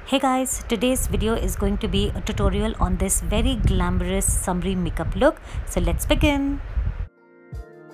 Hey guys, today's video is going to be a tutorial on this very glamorous summery makeup look. So let's begin.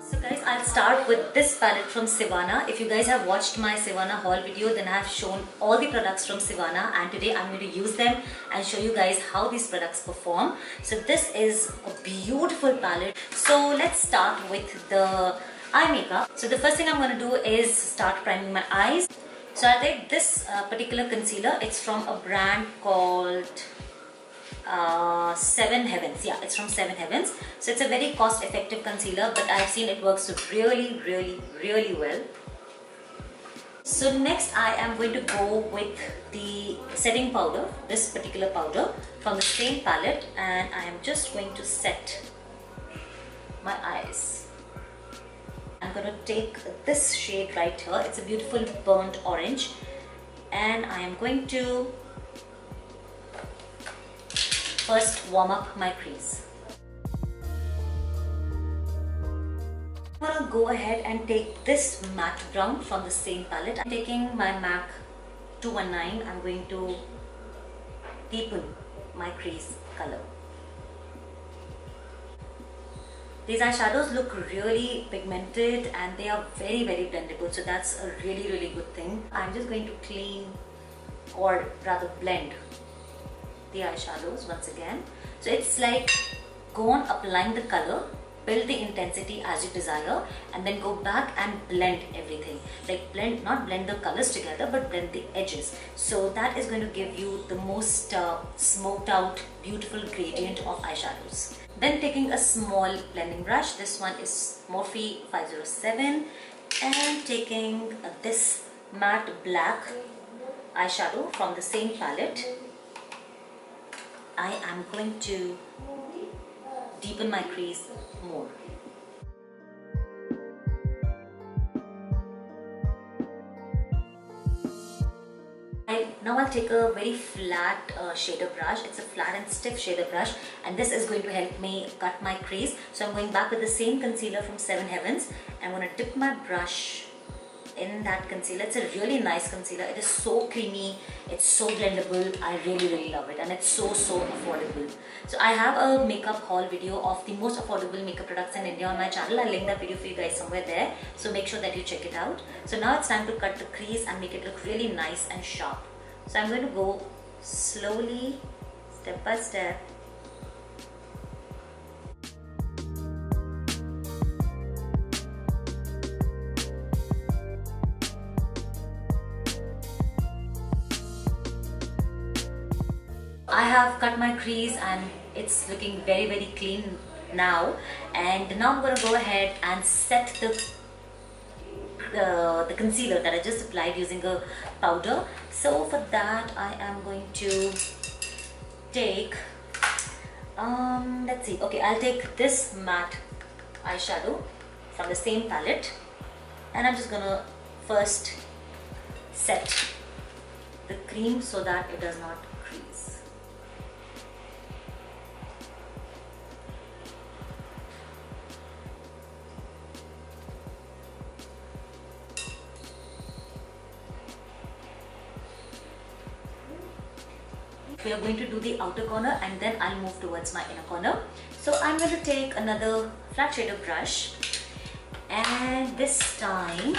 So guys, I'll start with this palette from Sivanna. If you guys have watched my Sivanna haul video, then I have shown all the products from Sivanna, and today I'm going to use them and show you guys how these products perform. So this is a beautiful palette. So let's start with the eye makeup. So the first thing I'm going to do is start priming my eyes. So I'll take this particular concealer. It's from a brand called Seven Heavens. Yeah, it's from Seven Heavens. So it's a very cost-effective concealer, but I've seen it works really well. So next I am going to go with the setting powder, this particular powder from the same palette, and I am just going to set my eyes. I'm going to take this shade right here. It's a beautiful burnt orange, and I am going to first warm up my crease. I'm going to go ahead and take this matte brown from the same palette. I'm taking my MAC 219. I'm going to deepen my crease color. These eyeshadows look really pigmented and they are very blendable, so that's a really good thing. I'm just going to clean, or rather blend, the eyeshadows once again. So it's like go on applying the color, build the intensity as you desire, and then go back and blend everything. Like blend, not blend the colors together, but blend the edges. So that is going to give you the most smoked out, beautiful gradient of eyeshadows. Then taking a small blending brush, this one is Morphe 507, and taking this matte black eyeshadow from the same palette, I am going to deepen my crease more. Now I'll take a very flat shader brush. It's a flat and stiff shader brush, and this is going to help me cut my crease. So I'm going back with the same concealer from Seven Heavens. I'm going to dip my brush in that concealer. It's a really nice concealer. It is so creamy, it's so blendable. I really love it, and it's so affordable. So I have a makeup haul video of the most affordable makeup products in India on my channel. I'll link that video for you guys somewhere there, so make sure that you check it out. So now it's time to cut the crease and make it look really nice and sharp. So I'm going to go slowly, step by step. I have cut my crease and it's looking very clean now. And now I'm going to go ahead and set the concealer that I just applied using a powder. So for that I am going to take let's see, okay, I'll take this matte eyeshadow from the same palette, and I'm just gonna first set the cream so that it does not crease. We are going to do the outer corner, and then I'll move towards my inner corner. So I'm going to take another flat shader brush, and this time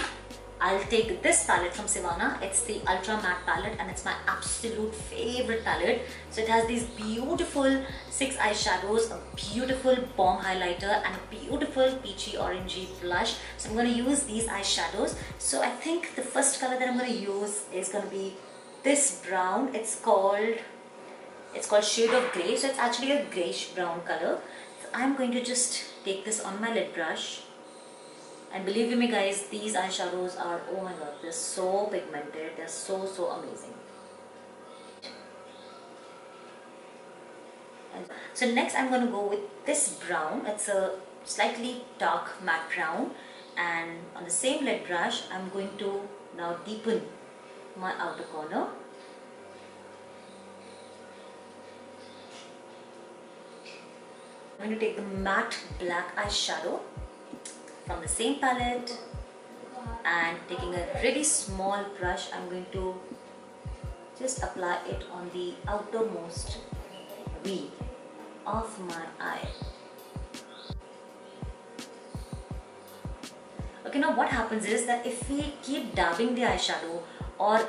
I'll take this palette from Sivanna. It's the Ultra Matte palette, and it's my absolute favorite palette. So it has these beautiful 6 eyeshadows, a beautiful bomb highlighter, and a beautiful peachy orangey blush. So I'm going to use these eyeshadows. So I think the first color that I'm going to use is going to be this brown. It's called Shade of Grey. So it's actually a greyish brown color. So I'm going to just take this on my lid brush, and believe me guys, these eyeshadows are, oh my god, they're so pigmented, they're so amazing. And so next I'm going to go with this brown. It's a slightly dark matte brown, and on the same lid brush I'm going to now deepen my outer corner. I'm going to take the matte black eyeshadow from the same palette, and taking a really small brush, I'm going to just apply it on the outermost V of my eye. Okay, now what happens is that if we keep dabbing the eyeshadow or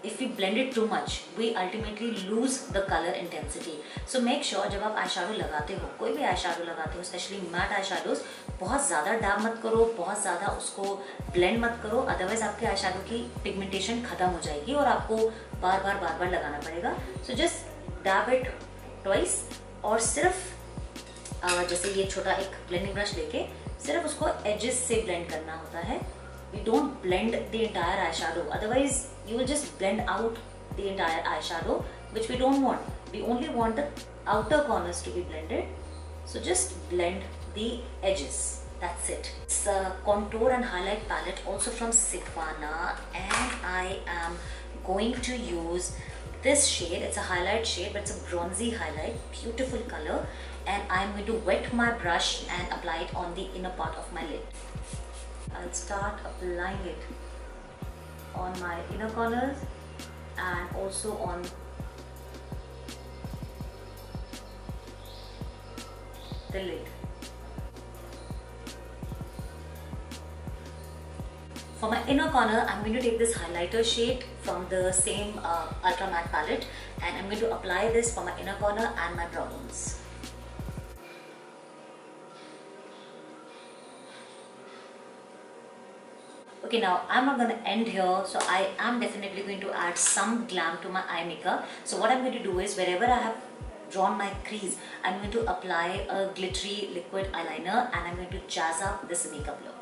if we blend it too much, we ultimately lose the color intensity. So make sure जब आप eyeshadow लगाते हो, कोई भी eyeshadow लगाते हो, especially matte eyeshadows, बहुत ज़्यादा dab मत करो, बहुत ज़्यादा उसको blend मत करो, otherwise आपके eyeshadow की pigmentation खत्म हो जाएगी और आपको बार बार लगाना पड़ेगा. So just dab it twice और सिर्फ जैसे ये छोटा एक blending brush लेके सिर्फ उसको edges से blend करना होता है. We don't blend the entire eyeshadow, otherwise you will just blend out the entire eyeshadow, which we don't want. We only want the outer corners to be blended, so just blend the edges. That's it. It's a contour and highlight palette also from Sivanna, and I am going to use this shade. It's a highlight shade, but it's a bronzy highlight, beautiful color, and I'm going to wet my brush and apply it on the inner part of my lid. I'll start applying it on my inner corners and also on the lid. For my inner corner, I'm going to take this highlighter shade from the same Ultra Matte palette, and I'm going to apply this for my inner corner and my brow bones. Okay, now I'm not going to end here, so I am definitely going to add some glam to my eye makeup. So what I'm going to do is, wherever I have drawn my crease, I'm going to apply a glittery liquid eyeliner and I'm going to jazz up this makeup look.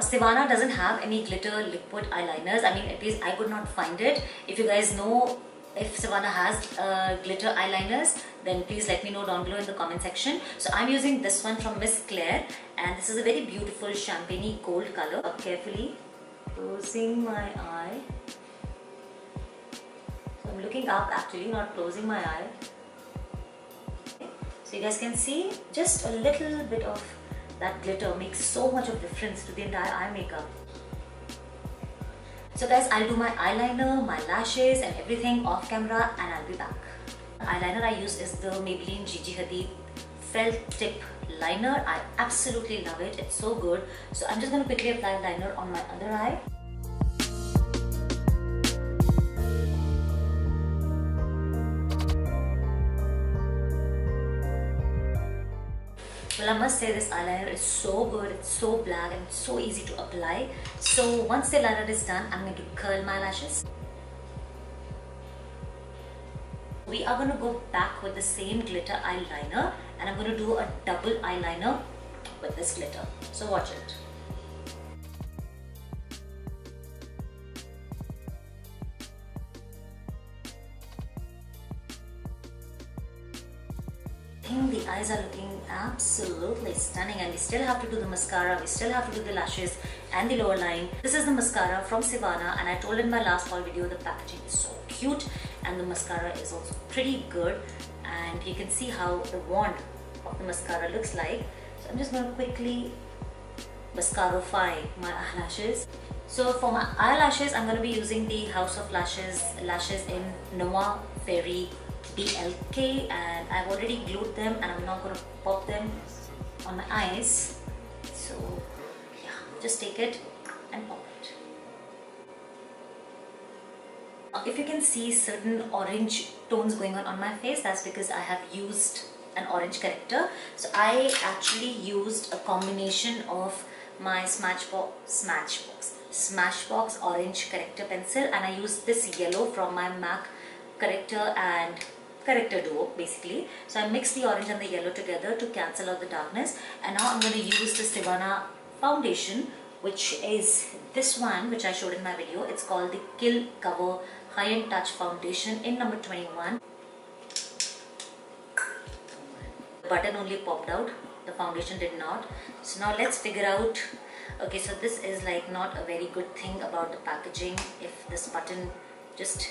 Sivanna doesn't have any glitter liquid eyeliners. I mean, at least I could not find it. If you guys know if Sivanna has glitter eyeliners, then please let me know down below in the comment section. So I'm using this one from Miss Claire, and this is a very beautiful champagne gold color. Carefully closing my eye. So I'm looking up actually, not closing my eye. Okay. So you guys can see just a little bit of that glitter makes so much of difference to the entire eye makeup. So guys, I'll do my eyeliner, my lashes and everything off camera, and I'll be back. The eyeliner I use is the Maybelline Gigi Hadid Felt Tip Liner. I absolutely love it. It's so good. So I'm just going to quickly apply liner on my other eye. Well, I must say this eyeliner is so good, it's so black and it's so easy to apply. So once the liner is done, I'm going to curl my lashes. We are going to go back with the same glitter eyeliner, and I'm going to do a double eyeliner with this glitter. So watch it. The eyes are looking absolutely stunning, and we still have to do the mascara, we still have to do the lashes and the lower line. This is the mascara from Sivanna, and I told in my last haul video the packaging is so cute and the mascara is also pretty good, and you can see how the wand of the mascara looks like. So I'm just going to quickly mascarify my eyelashes. So for my eyelashes, I'm going to be using the House of Lashes in Noah Fairy BLK, and I've already glued them and I'm not going to pop them on my eyes. So yeah, just take it and pop it. If you can see certain orange tones going on my face, that's because I have used an orange corrector. So I actually used a combination of my Smashbox orange corrector pencil, and I used this yellow from my MAC corrector and corrector duo basically. So I mixed the orange and the yellow together to cancel out the darkness, and now I'm going to use the Sivanna foundation, which is this one which I showed in my video. It's called the Kill Cover High-End Touch Foundation in number 21. The button only popped out, the foundation did not. So now let's figure out. Okay, so this is like not a very good thing about the packaging if this button just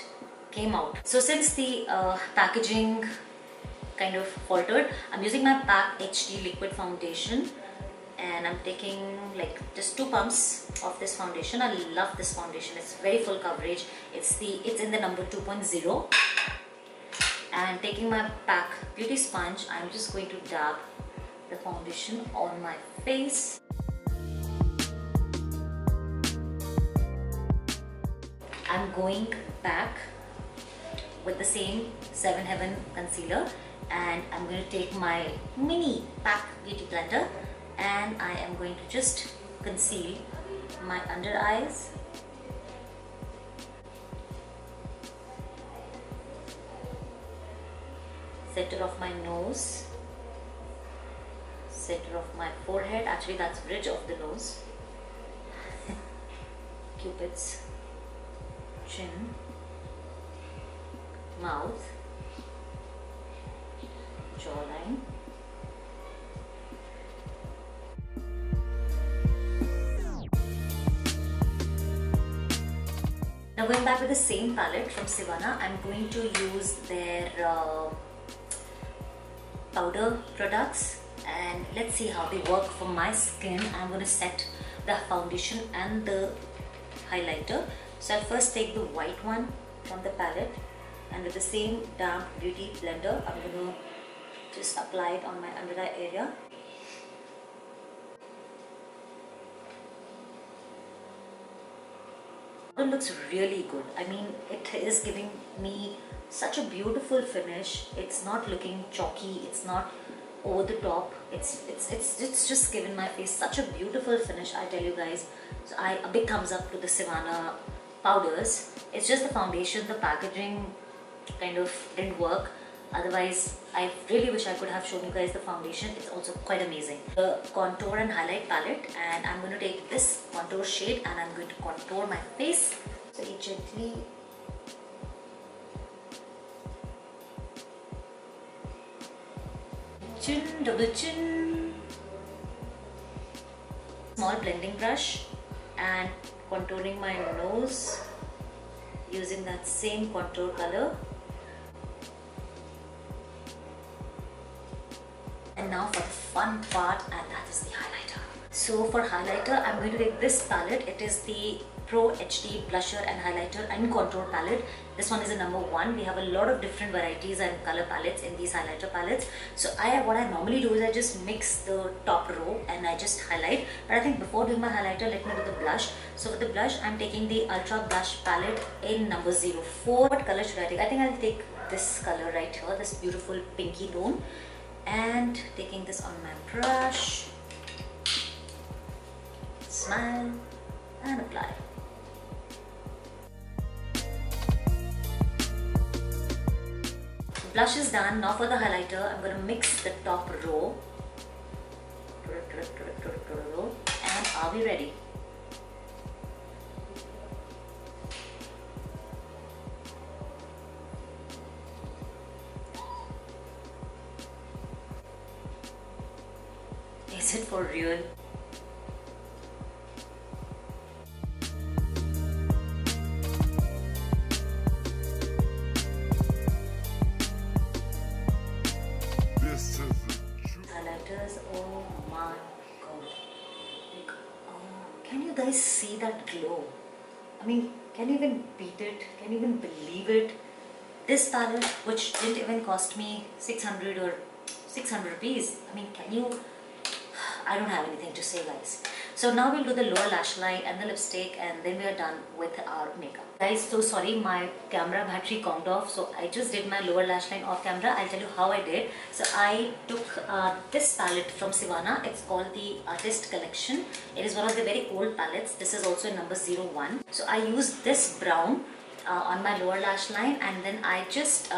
came out. So since the packaging kind of faltered, I'm using my PAC HD liquid foundation, and I'm taking like just 2 pumps of this foundation. I love this foundation. It's very full coverage. It's in the number 2.0. And taking my PAC beauty sponge, I'm just going to dab the foundation on my face. I'm going back with the same 7 Heaven concealer, and I'm going to take my mini PAC beauty blender and I am going to just conceal my under eyes, center of my nose, center of my forehead, actually that's bridge of the nose, cupid's chin, mouth, jawline, now going back with the same palette from Sivanna, I'm going to use their powder products, and let's see how they work for my skin. I'm going to set the foundation and the highlighter. So I'll first take the white one from the palette, and with the same damp beauty blender, I'm going to just apply it on my under eye area. It looks really good. I mean, it is giving me such a beautiful finish. It's not looking chalky, it's not over the top. It's just given my face such a beautiful finish, I tell you guys. So a big thumbs up to the Sivanna powders. It's just the foundation, the packaging kind of didn't work. Otherwise, I really wish I could have shown you guys the foundation. It's also quite amazing. The contour and highlight palette, and I'm going to take this contour shade and I'm going to contour my face very gently. Chin, double chin. Small blending brush and contouring my nose using that same contour color. And now for the fun part, and that is the highlighter. So for highlighter, I'm going to take this palette. It is the Pro HD blusher and highlighter and contour palette. This one is a number 1. We have a lot of different varieties and color palettes in these highlighter palettes. So what I normally do is I just mix the top row and I just highlight. But I think before doing my highlighter, let me do the blush. So for the blush, I'm taking the Ultra Blush palette in number 04. What color should I take? I think I'll take this color right here, this beautiful pinky tone. And taking this on my brush, smile and apply. Blush is done. Now for the highlighter, I'm going to mix the top row. And are we ready? Is it for real? Highlighters, oh my god. Like, oh, can you guys see that glow? I mean, can you even beat it? Can you even believe it? This palette, which didn't even cost me 600 or 600 rupees. I mean, can you... I don't have anything to say, guys. So now we'll do the lower lash line and the lipstick, and then we are done with our makeup. Guys, so sorry, my camera battery conked off, so I just did my lower lash line off camera. I'll tell you how I did. So I took this palette from Sivanna. It's called the Artist Collection. It is one of the very old palettes. This is also number 01. So I used this brown on my lower lash line, and then I just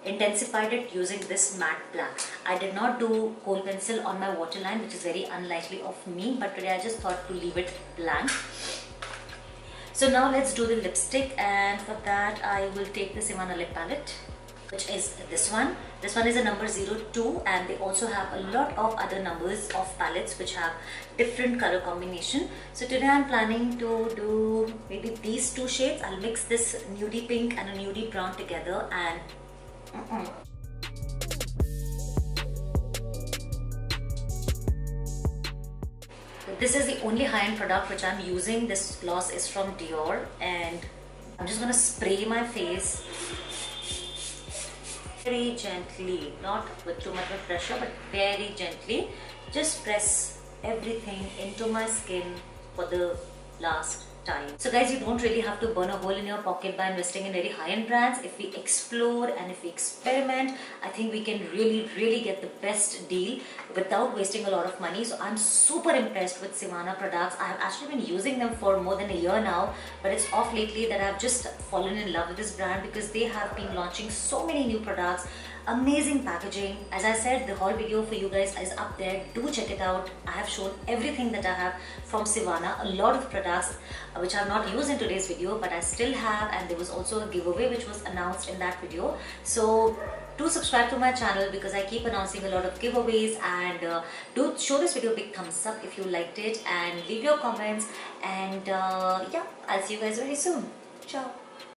intensified it using this matte black. I did not do kohl pencil on my waterline, which is very unlikely of me, but today I just thought to leave it blank. So now let's do the lipstick, and for that I will take the Sivanna lip palette, which is this one. This one is a number 02, and they also have a lot of other numbers of palettes which have different color combination. So today I'm planning to do maybe these two shades. I'll mix this nudie pink and a nudie brown together, and This is the only high-end product which I'm using. This gloss is from Dior, and I'm just gonna spray my face very gently, not with too much of pressure, but very gently. Just press everything into my skin for the last time. So guys, you don't really have to burn a hole in your pocket by investing in very high-end brands. If we explore and if we experiment, I think we can really get the best deal without wasting a lot of money. So I'm super impressed with Sivanna products. I have actually been using them for more than a year now, but it's off lately that I've just fallen in love with this brand because they have been launching so many new products. Amazing packaging. As I said, the haul video for you guys is up there. Do check it out. I have shown everything that I have from Sivanna. A lot of products which I have not used in today's video, but I still have, and there was also a giveaway which was announced in that video. So do subscribe to my channel because I keep announcing a lot of giveaways, and do show this video a big thumbs up if you liked it, and leave your comments, and yeah, I'll see you guys very soon. Ciao.